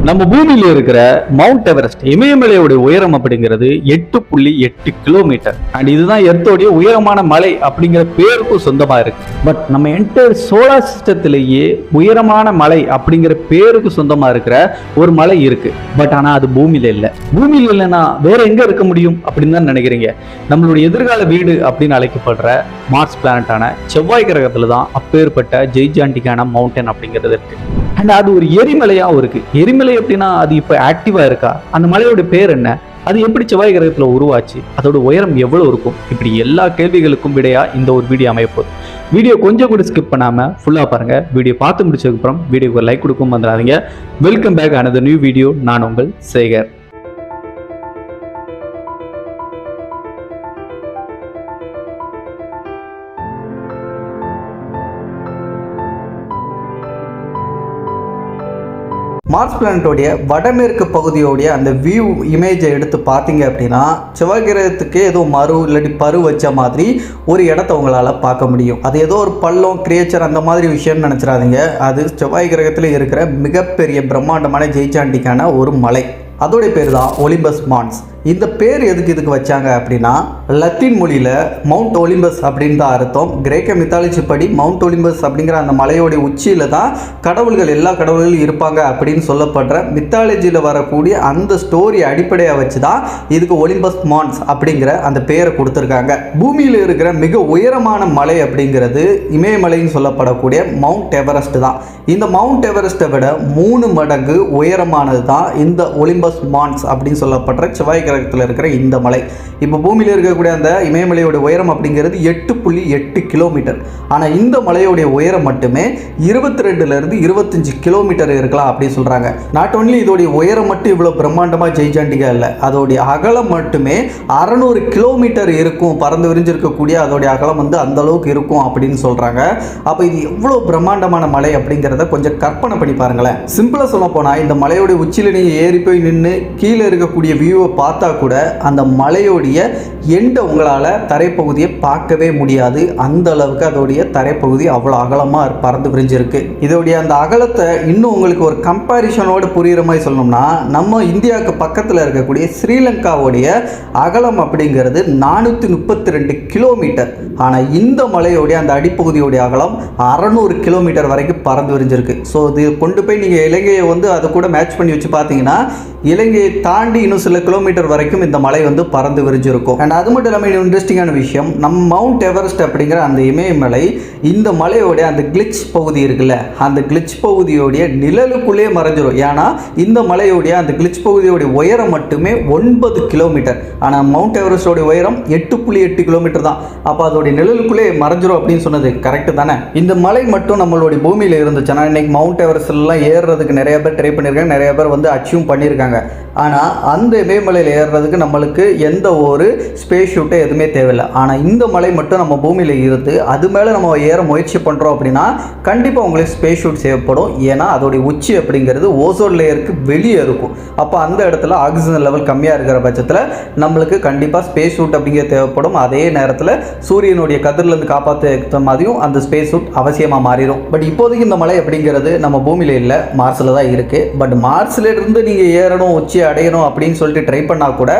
நம்ம பூமியில இருக்கிற மவுண்ட் எவரெஸ்ட் இமயமலையோட உயரம் அப்படிங்கிறது 8.8 கிலோமீட்டர். அண்ட் இதுதான் எர்த்தோடைய உயரமான மலை அப்படிங்கிற பேருக்கும் சொந்தமா இருக்கு. பட் நம்ம என்டையர் சோலார் சிஸ்டத்திலேயே உயரமான மலை அப்படிங்கிற பேருக்கு சொந்தமா இருக்கிற ஒரு மலை இருக்கு. பட் ஆனா அது பூமியில இல்ல. பூமியில இல்லைன்னா வேற எங்க இருக்க முடியும் அப்படின்னு தான் நினைக்கிறீங்க. நம்மளுடைய எதிர்கால வீடு அப்படின்னு அழைக்கப்படுற மார்ஸ் பிளானட்டான செவ்வாய் கிரகத்துல தான் அப்பேற்பட்ட ஜெய்ஜாண்டிக்கான மவுண்டன் அப்படிங்கிறது இருக்கு. அண்ட் அது ஒரு எரிமலையாகவும் இருக்கு. எரிமலை அப்படின்னா அது இப்போ ஆக்டிவா இருக்கா? அந்த மலையோட பேர் என்ன? அது எப்படி செவ்வாய் கிரகத்துல உருவாச்சு? அதோட உயரம் எவ்வளவு இருக்கும்? இப்படி எல்லா கேள்விகளுக்கும் விடையா இந்த ஒரு வீடியோ அமையப்போகுது. வீடியோ கொஞ்சம் கூட ஸ்கிப் பண்ணாம ஃபுல்லா பாருங்க. வீடியோ பார்த்து முடிச்சதுக்கு அப்புறம் வீடியோக்கு லைக் கொடுக்கும் வந்துடாதீங்க. Welcome back another new video. நான் உங்கள் சேகர். மார்ஸ் பிளானட்டோடைய வடமேற்கு பகுதியோடைய அந்த வியூ இமேஜை எடுத்து பார்த்தீங்க அப்படின்னா செவ்வாய் கிரகத்துக்கு ஏதோ மறு இல்லாட்டி பரு வச்ச மாதிரி ஒரு இடத்த உங்களால் பார்க்க முடியும். அது ஏதோ ஒரு பள்ளம் கிரியேச்சர் அந்த மாதிரி விஷயம்னு நினச்சிடாதீங்க. அது செவ்வாய் கிரகத்தில் இருக்கிற மிகப்பெரிய பிரம்மாண்டமான ஜெய்ஜாண்டிக்கான ஒரு மலை. அதோடைய பேர் தான் ஒலிம்பஸ் மான்ஸ். இந்த பேர் இதுக்கு வச்சாங்க அப்படின்னா லத்தீன் மொழியில் மவுண்ட் ஒலிம்பஸ் அப்படின்னு தான் அர்த்தம். கிரேக்க மித்தாலஜி படி மவுண்ட் ஒலிம்பஸ் அப்படிங்கிற அந்த மலையோடைய உச்சியில் தான் கடவுள்கள் எல்லா கடவுள்களும் இருப்பாங்க அப்படின்னு சொல்லப்படுற மித்தாலஜியில் வரக்கூடிய அந்த ஸ்டோரி அடிப்படையாக வச்சு தான் இதுக்கு ஒலிம்பஸ் மான்ஸ் அப்படிங்கிற அந்த பேரை கொடுத்துருக்காங்க. பூமியில் இருக்கிற மிக உயரமான மலை அப்படிங்கிறது இமயமலைன்னு சொல்லப்படக்கூடிய மவுண்ட் எவரெஸ்ட் தான். இந்த மவுண்ட் எவரெஸ்ட்டை விட 3 மடங்கு உயரமானது தான் இந்த ஒலிம்பஸ் மான்ஸ் அப்படின்னு சொல்லப்படுற செவ்வாய் கிரகத்தில் இருக்கிற இந்த மலை. இப்போ பூமியில் இருக்கக்கூடிய அந்த இமயமலையோட உயரம் அப்படிங்கிறது 8.8 கிலோமீட்டர். ஆனால் இந்த மலையோடைய உயரம் மட்டுமே 22 to 25 கிலோமீட்டர் இருக்கலாம் அப்படின்னு சொல்றாங்க. நாட் ஒன்லி இதோடைய உயரம் மட்டும் இவ்வளோ பிரம்மாண்டமாக ஜெய்ஜாண்டிகா இல்லை, அதோடைய அகலம் மட்டுமே 600 கிலோமீட்டர் இருக்கும். பறந்து விரிஞ்சிருக்கக்கூடிய அதோடைய அகலம் வந்து அந்த அளவுக்கு இருக்கும் அப்படின்னு சொல்றாங்க. அப்போ இது எவ்வளோ பிரம்மாண்டமான மலை அப்படிங்கிறத கொஞ்சம் கற்பனை பண்ணி பாருங்களேன். சிம்பிளா சொல்ல போனா இந்த மலையோட உச்சியில நீங்க ஏறி போய் நின்று கீழே இருக்கக்கூடிய வியூவை பார்த்தா கூட அந்த மலையோடைய எண்டை உங்களால் தரைப்பகுதியை பார்க்கவே முடியாது. அந்த அளவுக்கு அதோடைய தரைப்பகுதி அவ்வளோ அகலமாக பறந்து விரிஞ்சிருக்கு. இதோடைய அந்த அகலத்தை இன்னும் உங்களுக்கு ஒரு கம்பேரிஷனோடு புரிகிற மாதிரி சொல்லணும்னா நம்ம இந்தியாவுக்கு பக்கத்தில் இருக்கக்கூடிய ஸ்ரீலங்காவுடைய அகலம் அப்படிங்கிறது 432 கிலோமீட்டர். ஆனால் இந்த மலையோடைய அந்த அடிப்பகுதியோடைய அகலம் 600 கிலோமீட்டர் வரைக்கும் பறந்து விரிஞ்சிருக்கு. ஸோ இது கொண்டு போய் நீங்கள் இலங்கையை வந்து அதை கூட மேட்ச் பண்ணி வச்சு பார்த்தீங்கன்னா இலங்கையை தாண்டி இன்னும் சில கிலோமீட்டர் வரைக்கும் இந்த மலை வந்து பறந்து விரிஞ்சிருக்கும். அண்ட் அது மட்டும் இல்லாமல் இன்ட்ரெஸ்டிங்கான விஷயம், நம்ம மவுண்ட் எவரெஸ்ட் அப்படிங்கிற அந்த இமயமலை இந்த மலையோடைய அந்த கிளிச் பகுதி இருக்குல்ல, அந்த கிளிச் பகுதியோடைய நிழலுக்குள்ளே மறைஞ்சிரும். ஏன்னா இந்த மலையோடைய அந்த கிளிச் பகுதியோடைய உயரம் மட்டுமே 9 கிலோமீட்டர். ஆனால் மவுண்ட் எவரெஸ்டோடைய உயரம் 8.8 கிலோமீட்டர் தான். அப்போ அதோடைய நிழலுக்குள்ளே மறைஞ்சிரும் அப்படின்னு சொன்னது கரெக்டு தானே? இந்த மலை மட்டும் நம்மளுடைய பூமியில் இருந்துச்சுன்னா இன்னைக்கு மவுண்ட் எவரெஸ்ட்லாம் ஏறுறதுக்கு நிறைய பேர் ட்ரை பண்ணியிருக்காங்க, நிறைய பேர் வந்து அச்சீவ் பண்ணியிருக்காங்க. ஆனால் அந்த இமயமலையில் ஏறுறதுக்கு நம்மளுக்கு எந்த ஒரு ஸ்பேஸ் ஷூட்டே எதுவுமே தேவையில்லை. ஆனால் இந்த மலை மட்டும் நம்ம பூமியில் இருந்து அது மேலே நம்ம ஏற முயற்சி பண்ணுறோம் அப்படின்னா கண்டிப்பாக உங்களுக்கு ஸ்பேஸ் ஷூட் தேவைப்படும். ஏன்னா அதோடைய உச்சி அப்படிங்கிறது ஓசோன் லேயருக்கு வெளியே இருக்கும். அப்போ அந்த இடத்துல ஆக்சிஜன் லெவல் கம்மியாக இருக்கிற பட்சத்தில் நம்மளுக்கு கண்டிப்பாக ஸ்பேஸ் ஷூட் அப்படிங்கிறது தேவைப்படும். அதே நேரத்தில் சூரியனுடைய கதிரிலிருந்து காப்பாற்ற மாதிரியும் அந்த ஸ்பேஸ் ஷூட் அவசியமாக மாறிடும். பட் இப்போதைக்கு இந்த மலை அப்படிங்கிறது நம்ம பூமியில் இல்லை, மார்ஸில் தான் இருக்குது. பட் மார்ஸில் இருந்து நீங்கள் ஏறணும், உச்சி அடையணும் அப்படின்னு சொல்லிட்டு ட்ரை பண்ணால் கூட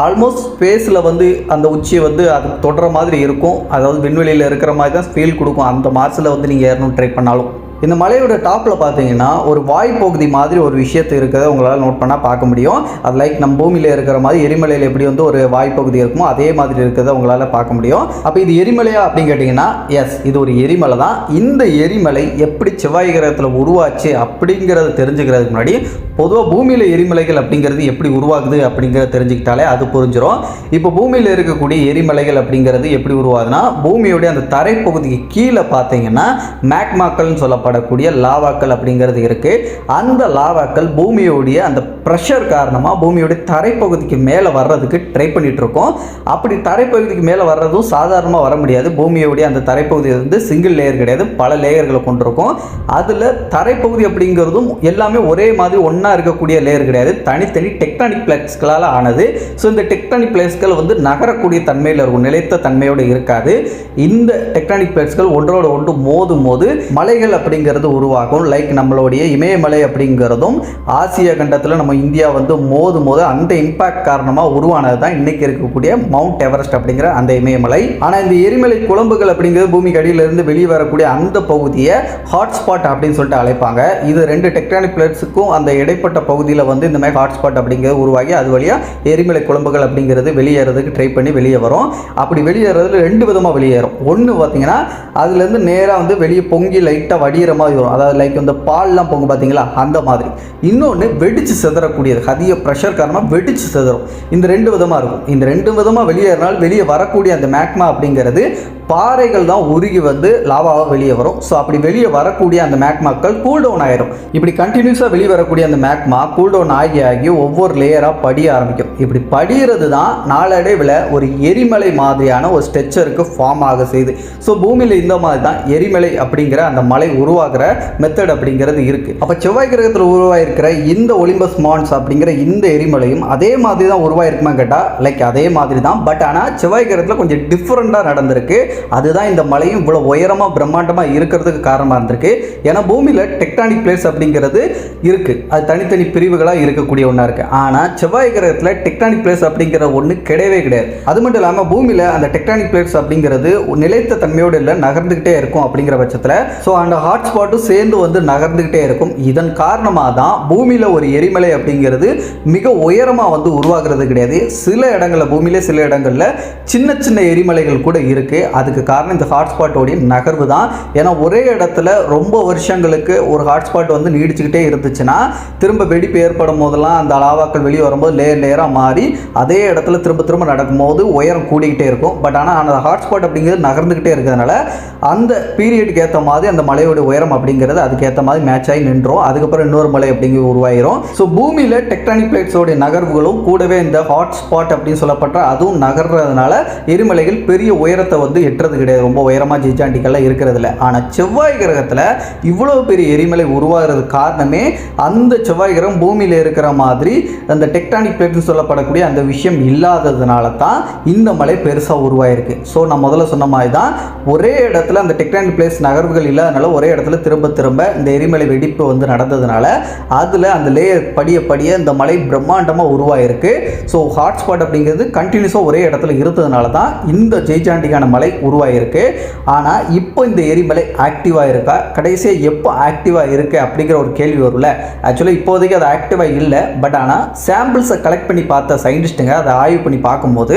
ஆல்மோஸ்ட் ஸ்பேஸில் வந்து அந்த உச்சியை வந்து அது தொடர மாதிரி இருக்கும். அதாவது விண்வெளியில் இருக்கிற மாதிரி தான் ஃபீல் கொடுக்கும் அந்த மார்ஸில் வந்து நீங்கள் ஏறணும் ட்ரை பண்ணாலும். இந்த மலையோட டாப்பில் பார்த்தீங்கன்னா ஒரு வாய்ப்பகுதி மாதிரி ஒரு விஷயத்தை இருக்கிறத உங்களால் நோட் பண்ணால் பார்க்க முடியும். அது லைக் நம்ம பூமியில் இருக்கிற மாதிரி எரிமலையில் எப்படி வந்து ஒரு வாய்ப்பகுதி இருக்குமோ அதே மாதிரி இருக்கிறத உங்களால் பார்க்க முடியும். அப்போ இது எரிமலையா அப்படின்னு கேட்டிங்கன்னா எஸ், இது ஒரு எரிமலை தான். இந்த எரிமலை எப்படி செவ்வாய் கிரகத்தில் உருவாச்சு அப்படிங்கிறத தெரிஞ்சுக்கிறதுக்கு முன்னாடி பொதுவாக பூமியில் எரிமலைகள் அப்படிங்கிறது எப்படி உருவாகுது அப்படிங்கிறத தெரிஞ்சுக்கிட்டாலே அது புரிஞ்சிடும். இப்போ பூமியில் இருக்கக்கூடிய எரிமலைகள் அப்படிங்கிறது எப்படி உருவாகுதுன்னா பூமியோடைய அந்த தரைப்பகுதிக்கு கீழே பார்த்தீங்கன்னா மேக்மாக்கள்னு சொல்லப்படக்கூடிய லாவாக்கள் அப்படிங்கிறது இருக்கு. அந்த லாவாக்கள் பூமியோடைய அந்த ப்ரெஷர் காரணமாக பூமியோடைய தரைப்பகுதிக்கு மேலே வர்றதுக்கு ட்ரை பண்ணிட்டு இருக்கோம். அப்படி தரைப்பகுதிக்கு மேலே வர்றதும் சாதாரணமாக வர முடியாது. பூமியோடைய அந்த தரைப்பகுதி வந்து சிங்கிள் லேயர் கிடையாது, பல லேயர்களை கொண்டிருக்கும். அதில் தரைப்பகுதி அப்படிங்கிறதும் எல்லாமே ஒரே மாதிரி ஒன்றா இருக்கக்கூடிய லேயர் கிடையாது, தனித்தனி டெக்டானிக் பிளேட்ஸ்களால் ஆனது. ஸோ இந்த டெக்டானிக் பிளேட்ஸ்கள் வந்து நகரக்கூடிய தன்மையில் இருக்கும், நிலைத்த தன்மையோடு இருக்காது. இந்த டெக்டானிக் பிளேட்ஸ்கள் ஒன்றோடு ஒன்று மோதும் போது மலைகள் அப்படி அப்படிங்கிறது உருவாகும். லைக் நம்மளுடைய இமயமலை அப்படிங்கிறதும் ஆசிய கண்டத்தில் நம்ம இந்தியா வந்து மோதும் போது அந்த இம்பாக்ட் காரணமாக உருவானது தான் இன்னைக்கு இருக்கக்கூடிய மவுண்ட் எவரெஸ்ட் அப்படிங்கிற அந்த இமயமலை. ஆனால் இந்த எரிமலை குழம்புகள் அப்படிங்கிறது பூமிக்கு அடியிலிருந்து வெளியே வரக்கூடிய அந்த பகுதியை ஹாட்ஸ்பாட் அப்படின்னு சொல்லிட்டு அழைப்பாங்க. இது 2 டெக்டானிக் பிளேட்ஸுக்கும் அந்த இடைப்பட்ட பகுதியில் வந்து இந்த மாதிரி ஹாட்ஸ்பாட் அப்படிங்கிறது உருவாகி அது வழியாக எரிமலை குழம்புகள் அப்படிங்கிறது வெளியேறதுக்கு ட்ரை பண்ணி வெளியே வரும். அப்படி வெளியேறதுல 2 விதமாக வெளியேறும். ஒன்று பார்த்தீங்கன்னா அதுலேருந்து நேராக வந்து வெளியே பொங்கி லைட்டாக வடிகிற மாதிரி வரும். அதாவது லைக் இந்த பால்லாம் பொங்கு பார்த்தீங்களா அந்த மாதிரி. இன்னொன்று வெடிச்சு சிதறக்கூடியது, அதிக ப்ரெஷர் காரணமாக வெடிச்சு சிதறும். இந்த 2 விதமாக இருக்கும். இந்த 2 விதமாக வெளியேறினால் வெளியே வரக்கூடிய அந்த மேக்மா அப்படிங்கிறது பாறைகள் தான் உருகி வந்து லாவாவாக வெளியே வரும். ஸோ அப்படி வெளியே வரக்கூடிய அந்த மேக்மாக்கள் கூல் டவுன் ஆயிரும். இப்படி கண்டினியூஸாக வெளியே வரக்கூடிய அந்த மேக்மா கூல் டவுன் ஆகி ஒவ்வொரு லேயராக படிய ஆரம்பிக்கும். இப்படி படிகிறது தான் நாளடைவில் ஒரு எரிமலை மாதிரியான ஒரு ஸ்ட்ரக்சருக்கு ஃபார்ம் ஆக செய்யுது. ஸோ பூமியில் இந்த மாதிரி தான் எரிமலை அப்படிங்கிற அந்த மலை உருவாகிற மெத்தட் அப்படிங்கிறது இருக்குது. அப்போ செவ்வாய் கிரகத்தில் உருவாயிருக்கிற இந்த ஒலிம்பஸ் மான்ஸ் அப்படிங்கிற இந்த எரிமலையும் அதே மாதிரி தான் உருவாயிருக்குமா கேட்டால் லைக் அதே மாதிரி தான். பட் ஆனால் செவ்வாய் கிரகத்தில் கொஞ்சம் டிஃப்ரெண்ட்டாக நடந்திருக்கு. அதுதான் இந்த மலையும் இவ்வளோ உயரமாக பிரம்மாண்டமாக இருக்கிறதுக்கு காரணமாக இருந்திருக்கு. ஏன்னா பூமியில் டெக்டானிக் பிளேட்ஸ் அப்படிங்கிறது இருக்குது. அது தனித்தனி பிரிவுகளாக இருக்கக்கூடிய ஒன்றா இருக்குது. ஆனால் செவ்வாய் கிரகத்தில் டெக்டானிக் பிளேட்ஸ் அப்படிங்கிற ஒன்று கிடையவே கிடையாது. அது மட்டும் இல்லாமல் பூமியில் அந்த டெக்டானிக் பிளேட்ஸ் அப்படிங்கிறது நிலைத்த தன்மையோடு இல்லை, நகர்ந்துக்கிட்டே இருக்கும் அப்படிங்கிற பட்சத்தில் ஸோ அந்த ஹாட்ஸ்பாட்டும் சேர்ந்து வந்து நகர்ந்துக்கிட்டே இருக்கும். இதன் காரணமாக தான் பூமியில் ஒரு எரிமலை அப்படிங்கிறது மிக உயரமாக வந்து உருவாகிறது கிடையாது. சில இடங்களில் பூமியிலே சில இடங்களில் சின்ன சின்ன எரிமலைகள் கூட இருக்குது. அதுக்கு காரணம் இந்த ஹாட்ஸ்பாட்டோடைய நகர்வு தான். ஏன்னா ஒரே இடத்துல ரொம்ப வருஷங்களுக்கு ஒரு ஹாட்ஸ்பாட் வந்து நீடிச்சுக்கிட்டே இருந்துச்சுன்னா திரும்ப வெடிப்பு ஏற்படும் போதெல்லாம் அந்த லாவாக்கள் வெளியே வரும்போது லேயராக மாறி அதே இடத்துல திரும்ப திரும்ப நடக்கும்போது உயரம் கூடிக்கிட்டே இருக்கும். பட் ஆனால் அந்த ஹாட்ஸ்பாட் அப்படிங்கிறது நகர்ந்துக்கிட்டே இருக்கிறதுனால அந்த பீரியடுக்கு ஏற்ற மாதிரி அந்த மலையோட உயரம் அப்படிங்கிறது அதுக்கேற்ற மாதிரி மேட்ச் ஆகி நின்றோம். அதுக்கப்புறம் இன்னொரு மலை அப்படிங்கிறது உருவாயிரும். ஸோ பூமியில் டெக்டானிக் பிளேட்ஸோடைய நகர்வுகளும் கூடவே இந்த ஹாட்ஸ்பாட் அப்படின்னு சொல்லப்பட்ட அதுவும் நகர்றதுனால எரிமலைகள் பெரிய உயரத்தை வந்து எட்டுறது கிடையாது. ரொம்ப உயரமாக ஜிஜாண்டிக்கெல்லாம் இருக்கிறது இல்லை. ஆனால் செவ்வாய் கிரகத்தில் இவ்வளோ பெரிய எரிமலை உருவாகிறது காரணமே அந்த செவ்வாய் கிரகம் பூமியில் இருக்கிற மாதிரி அந்த டெக்டானிக் பிளேட்னு சொல்லப்படக்கூடிய அந்த விஷயம் இல்லாததுனால தான் இந்த மலை பெருசாக உருவாயிருக்கு. ஸோ நான் முதல்ல சொன்ன மாதிரி தான் ஒரே இடத்துல அந்த டெக்டானிக் பிளேட்ஸ் நகர்வுகள் இல்லாதனால ஒரே இடத்துல திரும்ப திரும்ப இந்த எரிமலை வெடிப்பு வந்து நடந்ததுனால அதில் அந்த லேயர் படிய இந்த மலை பிரம்மாண்டமாக உருவாயிருக்கு. ஸோ ஹாட்ஸ்பாட் அப்படிங்கிறது கண்டினியூஸாக ஒரே இடத்துல இருந்ததுனால தான் இந்த ஜெய்ஜாண்டிக்கான மலை உருவாயிருக்கு. ஆனால் இப்போ இந்த எரிமலை ஆக்டிவாக இருக்கா, கடைசியாக எப்போ ஆக்டிவாக இருக்குது அப்படிங்கிற ஒரு கேள்வி வரும்ல. ஆக்சுவலாக இப்போதைக்கு அது ஆக்டிவாக இல்லை. பட் ஆனால் சாம்பிள்ஸை கலெக்ட் பண்ணி பார்த்த சயின்டிஸ்ட்டுங்க அதை ஆய்வு பண்ணி பார்க்கும்போது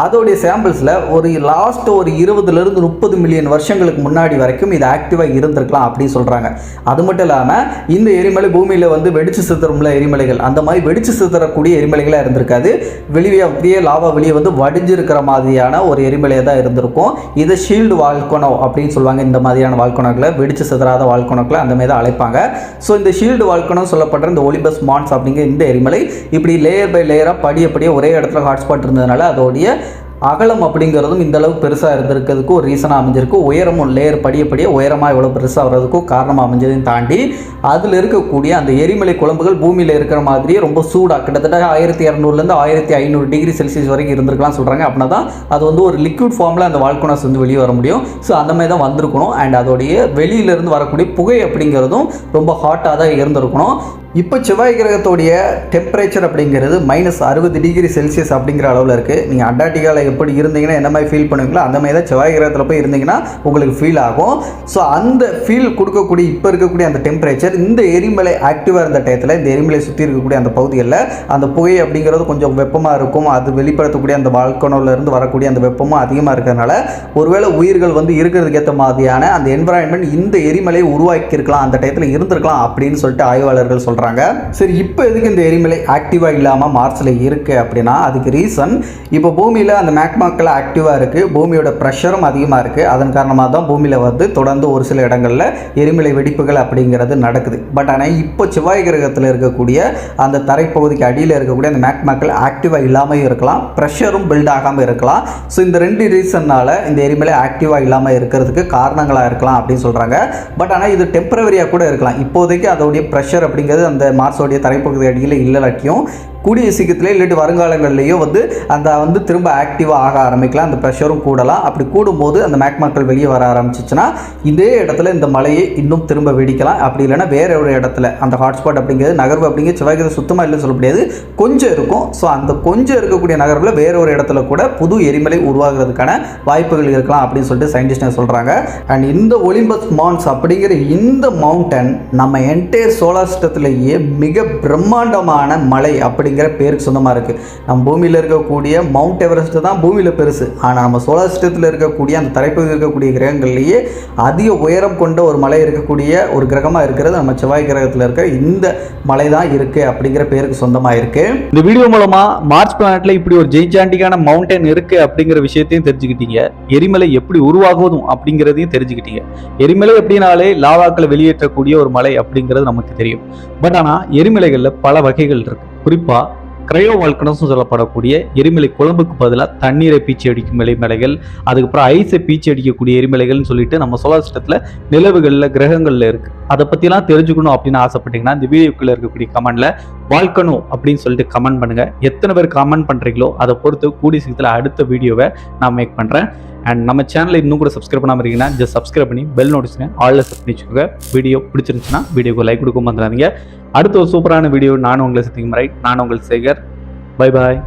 அதோடைய சாம்பிள்ஸில் ஒரு லாஸ்ட் ஒரு 20 to 30 மில்லியன் வருஷங்களுக்கு முன்னாடி வரைக்கும் இது ஆக்டிவாக இருந்திருக்கலாம் அப்படின்னு சொல்கிறாங்க. அது மட்டும் இல்லாமல் இந்த எரிமலை பூமியில் வந்து வெடிச்சு சிதறும்ல எரிமலைகள் அந்த மாதிரி வெடிச்சு சிதறக்கூடிய எரிமலைகளாக இருந்திருக்காது. வெளியே அப்படியே லாவா வெளியே வந்து வடிஞ்சிருக்கிற மாதிரியான ஒரு எரிமலையாக தான் இருந்திருக்கும். இதை ஷீல்டு வால்கனோ அப்படின்னு சொல்லுவாங்க. இந்த மாதிரியான வால்கனோக்களை வெடிச்சு சிதறாத வால்கனோக்களை அந்த மாதிரி தான் அழைப்பாங்க. ஸோ இந்த ஷீல்டு வால்கனோ சொல்லப்படுற இந்த ஒலிம்பஸ் மான்ஸ் அப்படிங்கிற இந்த எரிமலை இப்படி லேயர் பை லேயராக படிய ஒரே இடத்துல ஹாட்ஸ்பாட் இருந்ததுனால அதோடைய அகலம் அப்படிங்கிறதும் இந்த அளவுக்கு பெருசாக இருந்திருக்கிறதுக்கு ஒரு ரீசனாக அமைஞ்சிருக்கு. உயரமும் லேயர் படிய உயரமாக எவ்வளோ பெருசாக வர்றதுக்கும் காரணமாக அமைஞ்சதையும் தாண்டி அதில் இருக்கக்கூடிய அந்த எரிமலை குழம்புகள் பூமியில் இருக்கிற மாதிரியே ரொம்ப சூடாக கிட்டத்தட்ட 1200 1500 டிகிரி செல்சியஸ் வரைக்கும் இருந்திருக்கலாம் சொல்கிறாங்க. அப்படின்னா தான் அது வந்து ஒரு லிக்விட் ஃபார்மில் அந்த வால்கனோஸ் வந்து வெளியே வர முடியும். ஸோ அந்த மாதிரி தான் வந்திருக்கணும். அண்ட் அதோடைய வெளியிலேருந்து வரக்கூடிய புகை அப்படிங்கிறதும் ரொம்ப ஹாட்டாக தான் இருந்திருக்கணும். இப்போ செவ்வாய் கிரகத்தோடைய டெம்பரேச்சர் அப்படிங்கிறது -60 டிகிரி செல்சியஸ் அப்படிங்கிற அளவில் இருக்குது. நீங்கள் அண்டார்டிகாவில் எப்படி இருந்தீங்கன்னா என்ன மாதிரி ஃபீல் பண்ணுவீங்களோ அந்த மாதிரி தான் செவ்வாய் கிரகத்தில் போய் இருந்தீங்கன்னா உங்களுக்கு ஃபீல் ஆகும். ஸோ அந்த ஃபீல் கொடுக்கக்கூடிய இப்போ இருக்கக்கூடிய அந்த டெம்பரேச்சர் இந்த எரிமலை ஆக்டிவாக இருந்த டயத்தில் இந்த எரிமலை சுற்றி இருக்கக்கூடிய அந்த பகுதிகளில் அந்த புகை அப்படிங்கிறது கொஞ்சம் வெப்பமாக இருக்கும். அது வெளிப்படுத்தக்கூடிய அந்த வால்கனோலேருந்து வரக்கூடிய அந்த வெப்பமும் அதிகமாக இருக்கிறதுனால ஒருவேளை உயிர்கள் வந்து இருக்கிறதுக்கு ஏற்ற மாதிரியான அந்த என்வரான்மெண்ட் இந்த எரிமலையை உருவாக்கியிருக்கலாம், அந்த டயத்தில் இருந்திருக்கலாம் அப்படின்னு சொல்லிட்டு ஆய்வாளர்கள் சொல்கிறாங்க. சரி, இப்போ எதுக்கு இந்த எரிமலை ஆக்டிவா இல்லாமல் மார்ஸில் இருக்கு அப்படின்னா அதுக்கு ரீசன் இப்போ பூமியில் அந்த மேக்மாக்கள் ஆக்டிவாக இருக்குது, பூமியோட ப்ரெஷரும் அதிகமாக இருக்குது. அதன் காரணமாக தான் பூமியில் வந்து தொடர்ந்து ஒரு சில இடங்களில் எரிமலை வெடிப்புகள் அப்படிங்கிறது நடக்குது. பட் ஆனால் இப்போ செவ்வாய் கிரகத்தில் இருக்கக்கூடிய அந்த தரைப்பகுதிக்கு அடியில் இருக்கக்கூடிய அந்த மேக்மாக்கள் ஆக்டிவாக இல்லாமல் இருக்கலாம், ப்ரெஷரும் பில்ட் ஆகாமல் இருக்கலாம். ஸோ இந்த 2 ரீசன்னால் இந்த எரிமலை ஆக்டிவாக இல்லாமல் இருக்கிறதுக்கு காரணங்களாக இருக்கலாம் அப்படின்னு சொல்கிறாங்க. பட் ஆனால் இது டெம்பரவரியாக கூட இருக்கலாம். இப்போதைக்கு அதோடைய ப்ரெஷர் அப்படிங்கிறது அந்த மார்ஸோடைய தரைப்பகுதி அடியில் இல்லைனாட்டியும் கூடிய சீக்கிரத்திலே இல்லாட்டி வருங்காலங்கள்லேயோ அந்த திரும்ப ஆக்டிவாக ஆக ஆரம்பிக்கலாம். அந்த ப்ரெஷரும் கூடலாம். அப்படி கூடும்போது அந்த மேக்மாக்கள் வெளியே வர ஆரம்பிச்சிச்சுன்னா இதே இடத்துல இந்த மலையை இன்னும் திரும்ப வெடிக்கலாம். அப்படி இல்லைன்னா வேற ஒரு இடத்துல அந்த ஹாட்ஸ்பாட் அப்படிங்கிறது நகர்வு அப்படிங்கிறது செவ்வாய் கிரகம் சுத்தமாக இல்லைன்னு சொல்ல முடியாது, கொஞ்சம் இருக்கும். ஸோ அந்த கொஞ்சம் இருக்கக்கூடிய நகர்வில் வேற ஒரு இடத்துல கூட புது எரிமலை உருவாகிறதுக்கான வாய்ப்புகள் இருக்கலாம் அப்படின்னு சொல்லிட்டு சயின்டிஸ்ட் சொல்கிறாங்க. அண்ட் இந்த ஒலிம்பஸ் மான்ஸ் அப்படிங்கிற இந்த மவுண்டன் நம்ம என்டையர் சோலார் சிஸ்டத்திலேயே மிக பிரம்மாண்டமான மலை அப்படிங்கிற பேருக்கு சொந்தமாக இருக்குது. நம்ம பூமியில் இருக்கக்கூடிய மவுண்ட் எவரெஸ்ட் தான் பூமியில் பெருசு. ஆனால் நம்ம சோலார் சிஸ்டத்தில் இருக்கக்கூடிய அந்த தரைப்பகுதியில் இருக்கக்கூடிய கிரகங்கள்லேயே அதிக உயரம் கொண்ட ஒரு மலை இருக்கக்கூடிய ஒரு கிரகமாக இருக்கிறது நம்ம செவ்வாய் கிரகத்தில் இருக்க இந்த மலை தான் இருக்குது அப்படிங்கிற பேருக்கு சொந்தமாக இருக்குது. இந்த வீடியோ மூலமா மார்ஸ் பிளானட்ல இப்படி ஒரு ஜெய்ஜாண்டிக்கான மவுண்டன் இருக்கு அப்படிங்கிற விஷயத்தையும் தெரிஞ்சுக்கிட்டீங்க. எரிமலை எப்படி உருவாகுதும் அப்படிங்கிறதையும் தெரிஞ்சுக்கிட்டீங்க. எரிமலை எப்படினாலே லாவாக்களை வெளியேற்றக்கூடிய ஒரு மலை அப்படிங்கிறது நமக்கு தெரியும். பட் ஆனால் எரிமலைகளில் பல வகைகள் இருக்கு. குறிப்பா கிரையோ வால்கனோஸ் சொல்லப்படக்கூடிய எரிமலை குழம்புக்கு பதிலாக தண்ணீரை பீச்சி அடிக்கும் எரிமலைகள், அதுக்கப்புறம் ஐஸை பீச்சி அடிக்கக்கூடிய எரிமலைகள்னு சொல்லிட்டு நம்ம சோலார் சிஸ்டத்தில் நிலவுகளில் கிரகங்களில் இருக்கு. அதை பற்றிலாம் தெரிஞ்சுக்கணும் அப்படின்னு ஆசைப்பட்டீங்கன்னா இந்த வீடியோக்குள்ள இருக்கக்கூடிய கமெண்ட்ல வால்கனோ அப்படின்னு சொல்லிட்டு கமெண்ட் பண்ணுங்க. எத்தனை பேர் கமெண்ட் பண்றீங்களோ அதை பொறுத்து கூடிய சீக்கிரத்தில் அடுத்த வீடியோவை நான் மேக் பண்றேன். அண்ட் நம்ம சேனலை இன்னும் கூட சப்ஸ்கிரைப் பண்ணாமல் இருக்கீங்கன்னா ஜஸ்ட் சப்ஸ்கிரைப் பண்ணி பெல் நோட்டிஃபிகேஷன் ஆல்ல செட் பண்ணி வச்சுக்கோங்க. வீடியோ பிடிச்சிருந்துச்சுன்னா வீடியோக்கு லைக் கொடுக்க மறந்துடாதீங்க. அடுத்த ஒரு சூப்பரான வீடியோ நானும் உங்களை சந்திக்கும் வரை நான் உங்கள் சேகர். Bye bye.